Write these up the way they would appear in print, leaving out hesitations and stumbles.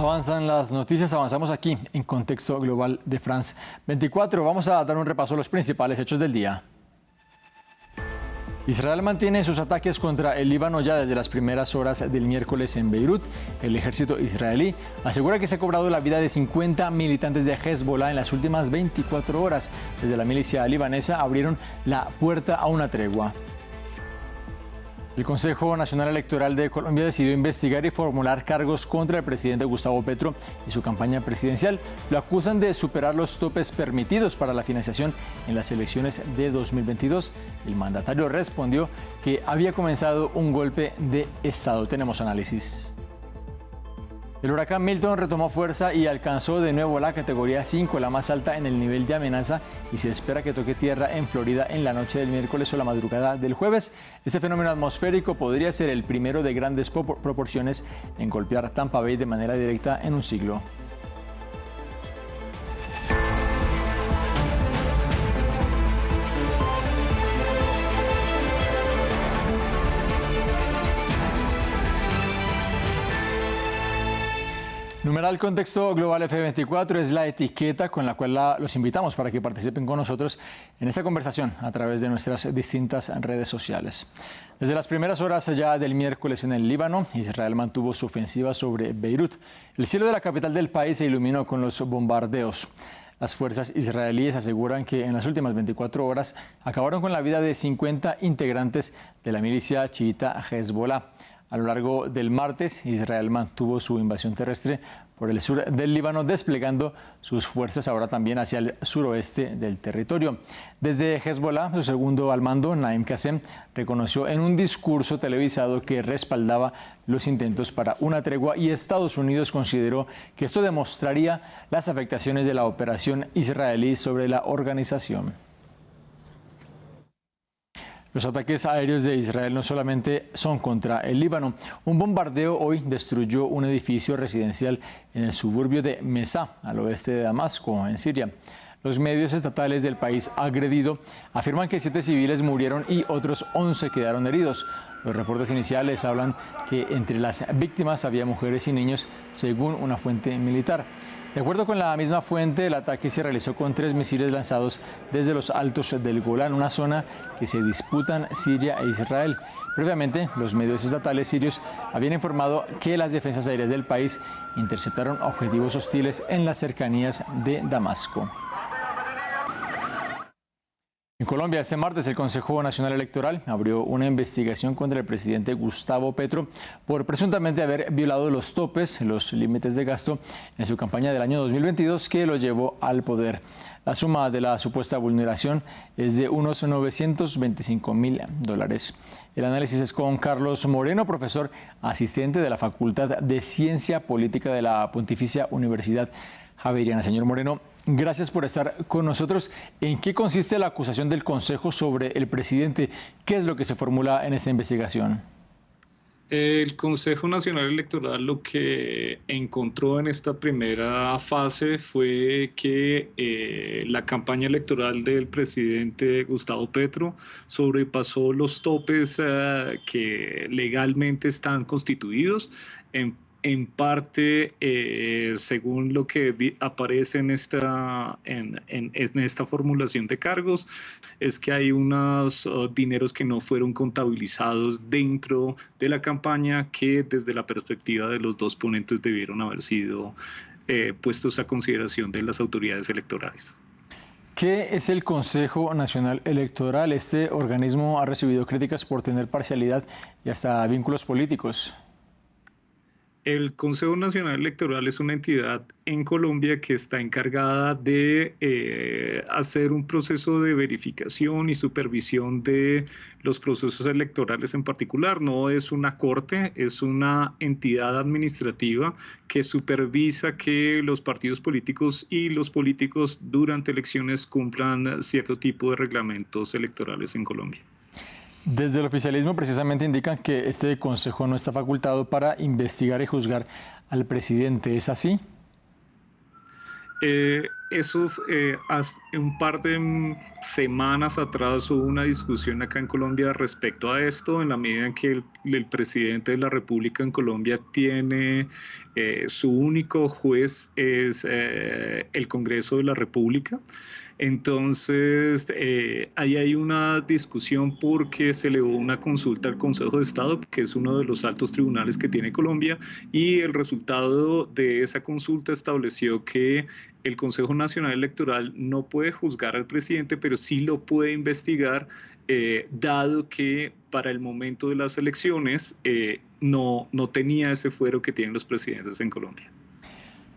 Avanzan las noticias, avanzamos aquí en Contexto Global de France 24. Vamos a dar un repaso a los principales hechos del día. Israel mantiene sus ataques contra el Líbano ya desde las primeras horas del miércoles en Beirut. El ejército israelí asegura que se ha cobrado la vida de 50 militantes de Hezbollah en las últimas 24 horas. Desde la milicia libanesa abrieron la puerta a una tregua. El Consejo Nacional Electoral de Colombia decidió investigar y formular cargos contra el presidente Gustavo Petro y su campaña presidencial. Lo acusan de superar los topes permitidos para la financiación en las elecciones de 2022. El mandatario respondió que había comenzado un golpe de Estado. Tenemos análisis. El huracán Milton retomó fuerza y alcanzó de nuevo la categoría 5, la más alta en el nivel de amenaza, y se espera que toque tierra en Florida en la noche del miércoles o la madrugada del jueves. Este fenómeno atmosférico podría ser el primero de grandes proporciones en golpear Tampa Bay de manera directa en un siglo. Numeral Contexto Global F24 es la etiqueta con la cual los invitamos para que participen con nosotros en esta conversación a través de nuestras distintas redes sociales. Desde las primeras horas ya del miércoles en el Líbano, Israel mantuvo su ofensiva sobre Beirut. El cielo de la capital del país se iluminó con los bombardeos. Las fuerzas israelíes aseguran que en las últimas 24 horas acabaron con la vida de 50 integrantes de la milicia chiita Hezbollah. A lo largo del martes, Israel mantuvo su invasión terrestre por el sur del Líbano, desplegando sus fuerzas ahora también hacia el suroeste del territorio. Desde Hezbollah, su segundo al mando, Naim Qassem, reconoció en un discurso televisado que respaldaba los intentos para una tregua, y Estados Unidos consideró que esto demostraría las afectaciones de la operación israelí sobre la organización. Los ataques aéreos de Israel no solamente son contra el Líbano. Un bombardeo hoy destruyó un edificio residencial en el suburbio de Mesá, al oeste de Damasco, en Siria. Los medios estatales del país agredido afirman que 7 civiles murieron y otros 11 quedaron heridos. Los reportes iniciales hablan que entre las víctimas había mujeres y niños, según una fuente militar. De acuerdo con la misma fuente, el ataque se realizó con 3 misiles lanzados desde los altos del Golán, una zona que se disputan Siria e Israel. Previamente, los medios estatales sirios habían informado que las defensas aéreas del país interceptaron objetivos hostiles en las cercanías de Damasco. En Colombia, este martes, el Consejo Nacional Electoral abrió una investigación contra el presidente Gustavo Petro por presuntamente haber violado los topes, los límites de gasto en su campaña del año 2022 que lo llevó al poder. La suma de la supuesta vulneración es de unos $925.000. El análisis es con Carlos Moreno, profesor asistente de la Facultad de Ciencia Política de la Pontificia Universidad Javeriana. Señor Moreno, gracias por estar con nosotros. ¿En qué consiste la acusación del Consejo sobre el presidente? ¿Qué es lo que se formula en esta investigación? El Consejo Nacional Electoral lo que encontró en esta primera fase fue que la campaña electoral del presidente Gustavo Petro sobrepasó los topes que legalmente están constituidos. En parte, según lo que aparece en esta formulación de cargos, es que hay unos dineros que no fueron contabilizados dentro de la campaña, que desde la perspectiva de los dos ponentes debieron haber sido puestos a consideración de las autoridades electorales. ¿Qué es el Consejo Nacional Electoral? Este organismo ha recibido críticas por tener parcialidad y hasta vínculos políticos. El Consejo Nacional Electoral es una entidad en Colombia que está encargada de hacer un proceso de verificación y supervisión de los procesos electorales en particular. No es una corte, es una entidad administrativa que supervisa que los partidos políticos y los políticos durante elecciones cumplan cierto tipo de reglamentos electorales en Colombia. Desde el oficialismo precisamente indican que este consejo no está facultado para investigar y juzgar al presidente. ¿Es así? eso, hace un par de semanas atrás hubo una discusión acá en Colombia respecto a esto, en la medida en que el presidente de la República en Colombia tiene su único juez es el Congreso de la República. Entonces, ahí hay una discusión porque se elevó una consulta al Consejo de Estado, que es uno de los altos tribunales que tiene Colombia, y el resultado de esa consulta estableció que el Consejo Nacional Electoral no puede juzgar al presidente, pero sí lo puede investigar, dado que para el momento de las elecciones no tenía ese fuero que tienen los presidentes en Colombia.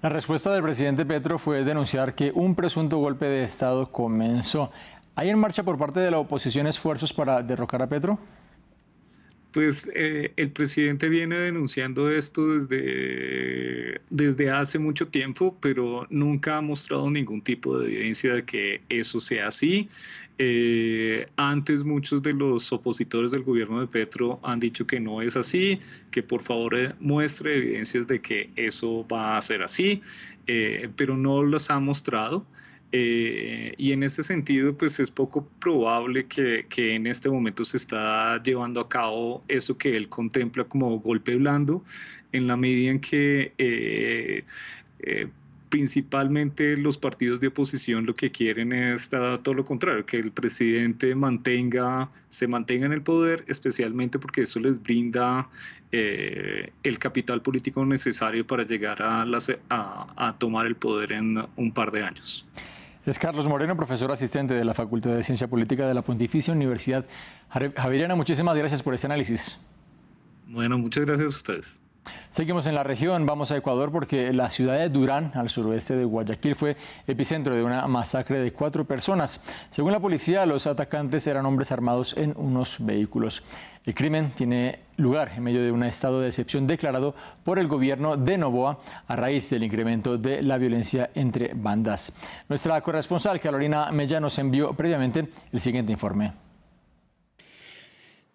La respuesta del presidente Petro fue denunciar que un presunto golpe de Estado comenzó. ¿Hay en marcha por parte de la oposición esfuerzos para derrocar a Petro? Pues el presidente viene denunciando esto desde hace mucho tiempo, pero nunca ha mostrado ningún tipo de evidencia de que eso sea así. Antes muchos de los opositores del gobierno de Petro han dicho que no es así, que por favor muestre evidencias de que eso va a ser así, pero no las ha mostrado. Y en este sentido, pues es poco probable que en este momento se está llevando a cabo eso que él contempla como golpe blando, en la medida en que principalmente los partidos de oposición lo que quieren es todo lo contrario, que el presidente se mantenga en el poder, especialmente porque eso les brinda el capital político necesario para llegar a tomar el poder en un par de años. Es Carlos Moreno, profesor asistente de la Facultad de Ciencia Política de la Pontificia Universidad Javeriana. Muchísimas gracias por este análisis. Bueno, muchas gracias a ustedes. Seguimos en la región, vamos a Ecuador porque la ciudad de Durán, al suroeste de Guayaquil, fue epicentro de una masacre de 4 personas. Según la policía, los atacantes eran hombres armados en unos vehículos. El crimen tiene lugar en medio de un estado de excepción declarado por el gobierno de Noboa a raíz del incremento de la violencia entre bandas. Nuestra corresponsal Carolina Mella nos envió previamente el siguiente informe.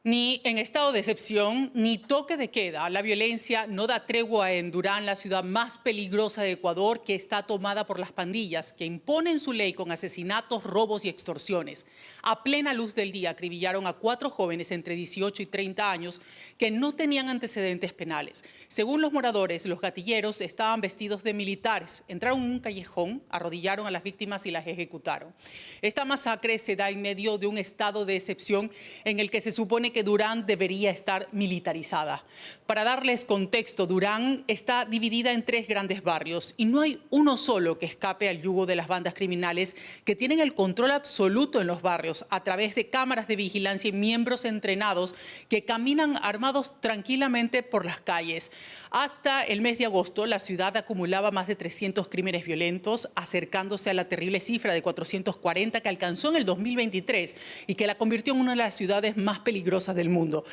Ni en estado de excepción, ni toque de queda. La violencia no da tregua en Durán, la ciudad más peligrosa de Ecuador, que está tomada por las pandillas, que imponen su ley con asesinatos, robos y extorsiones. A plena luz del día, acribillaron a 4 jóvenes entre 18 y 30 años que no tenían antecedentes penales. Según los moradores, los gatilleros estaban vestidos de militares. Entraron en un callejón, arrodillaron a las víctimas y las ejecutaron. Esta masacre se da en medio de un estado de excepción en el que se supone que Durán debería estar militarizada. Para darles contexto, Durán está dividida en 3 grandes barrios y no hay uno solo que escape al yugo de las bandas criminales que tienen el control absoluto en los barrios a través de cámaras de vigilancia y miembros entrenados que caminan armados tranquilamente por las calles. Hasta el mes de agosto, la ciudad acumulaba más de 300 crímenes violentos, acercándose a la terrible cifra de 440 que alcanzó en el 2023 y que la convirtió en una de las ciudades más peligrosas del mundo.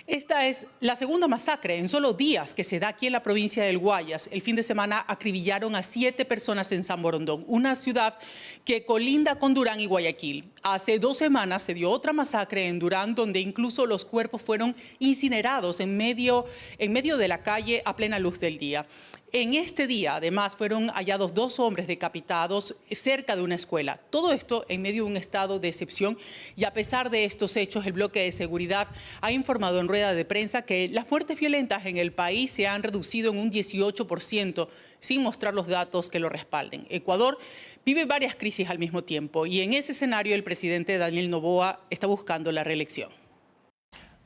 Esta es la segunda masacre en solo días que se da aquí en la provincia del Guayas. El fin de semana acribillaron a 7 personas en San Borondón, una ciudad que colinda con Durán y Guayaquil. Hace 2 semanas se dio otra masacre en Durán, donde incluso los cuerpos fueron incinerados en medio de la calle a plena luz del día. En este día, además, fueron hallados 2 hombres decapitados cerca de una escuela. Todo esto en medio de un estado de excepción y a pesar de estos hechos, el bloque de seguridad ha informado en rueda de prensa que las muertes violentas en el país se han reducido en un 18%, sin mostrar los datos que lo respalden. Ecuador vive varias crisis al mismo tiempo y en ese escenario el presidente Daniel Noboa está buscando la reelección.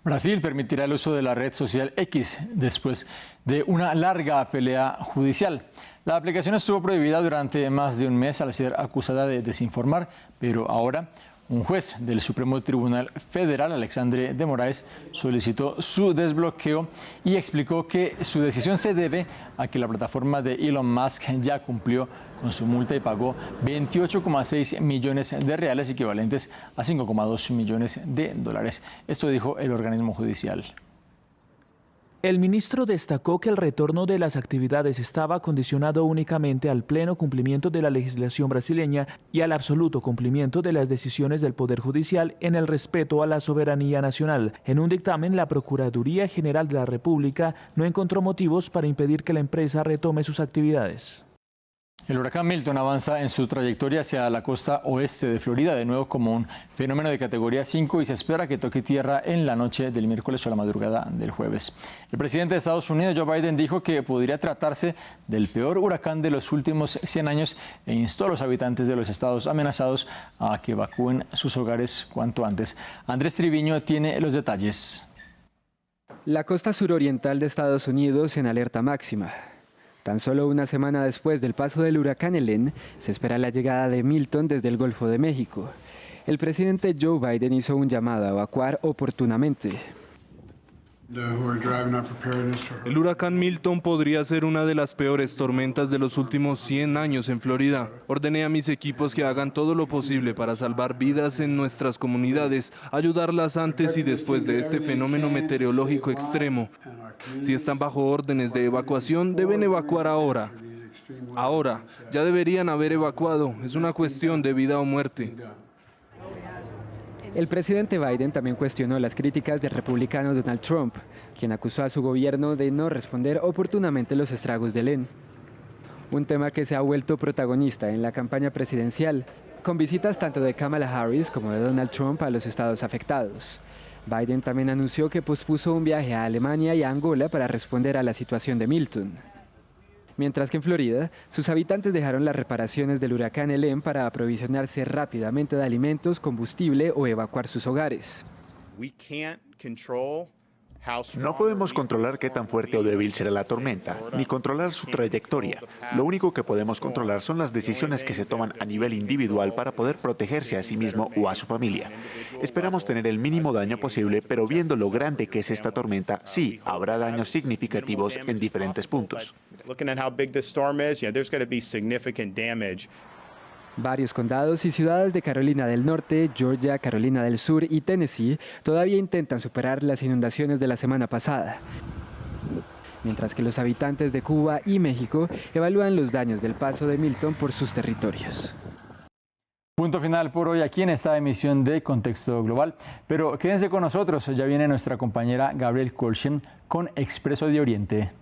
Brasil permitirá el uso de la red social X después de una larga pelea judicial. La aplicación estuvo prohibida durante más de un mes al ser acusada de desinformar, pero ahora un juez del Supremo Tribunal Federal, Alexandre de Moraes, solicitó su desbloqueo y explicó que su decisión se debe a que la plataforma de Elon Musk ya cumplió con su multa y pagó 28,6 millones de reales, equivalentes a 5,2 millones de dólares. Esto dijo el organismo judicial. El ministro destacó que el retorno de las actividades estaba condicionado únicamente al pleno cumplimiento de la legislación brasileña y al absoluto cumplimiento de las decisiones del Poder Judicial en el respeto a la soberanía nacional. En un dictamen, la Procuraduría General de la República no encontró motivos para impedir que la empresa retome sus actividades. El huracán Milton avanza en su trayectoria hacia la costa oeste de Florida, de nuevo como un fenómeno de categoría 5 y se espera que toque tierra en la noche del miércoles o la madrugada del jueves. El presidente de Estados Unidos, Joe Biden, dijo que podría tratarse del peor huracán de los últimos 100 años e instó a los habitantes de los estados amenazados a que evacúen sus hogares cuanto antes. Andrés Triviño tiene los detalles. La costa suroriental de Estados Unidos en alerta máxima. Tan solo una semana después del paso del huracán Helene, se espera la llegada de Milton desde el Golfo de México. El presidente Joe Biden hizo un llamado a evacuar oportunamente. El huracán Milton podría ser una de las peores tormentas de los últimos 100 años en Florida. Ordené a mis equipos que hagan todo lo posible para salvar vidas en nuestras comunidades, ayudarlas antes y después de este fenómeno meteorológico extremo. Si están bajo órdenes de evacuación, deben evacuar ahora. Ahora, ya deberían haber evacuado. Es una cuestión de vida o muerte. El presidente Biden también cuestionó las críticas del republicano Donald Trump, quien acusó a su gobierno de no responder oportunamente los estragos de Helene. Un tema que se ha vuelto protagonista en la campaña presidencial, con visitas tanto de Kamala Harris como de Donald Trump a los estados afectados. Biden también anunció que pospuso un viaje a Alemania y a Angola para responder a la situación de Milton. Mientras que en Florida, sus habitantes dejaron las reparaciones del huracán Helene para aprovisionarse rápidamente de alimentos, combustible o evacuar sus hogares. No podemos controlar qué tan fuerte o débil será la tormenta, ni controlar su trayectoria. Lo único que podemos controlar son las decisiones que se toman a nivel individual para poder protegerse a sí mismo o a su familia. Esperamos tener el mínimo daño posible, pero viendo lo grande que es esta tormenta, sí, habrá daños significativos en diferentes puntos. Varios condados y ciudades de Carolina del Norte, Georgia, Carolina del Sur y Tennessee todavía intentan superar las inundaciones de la semana pasada, mientras que los habitantes de Cuba y México evalúan los daños del paso de Milton por sus territorios. Punto final por hoy aquí en esta emisión de Contexto Global, pero quédense con nosotros, ya viene nuestra compañera Gabriel Kolschen con Expreso de Oriente.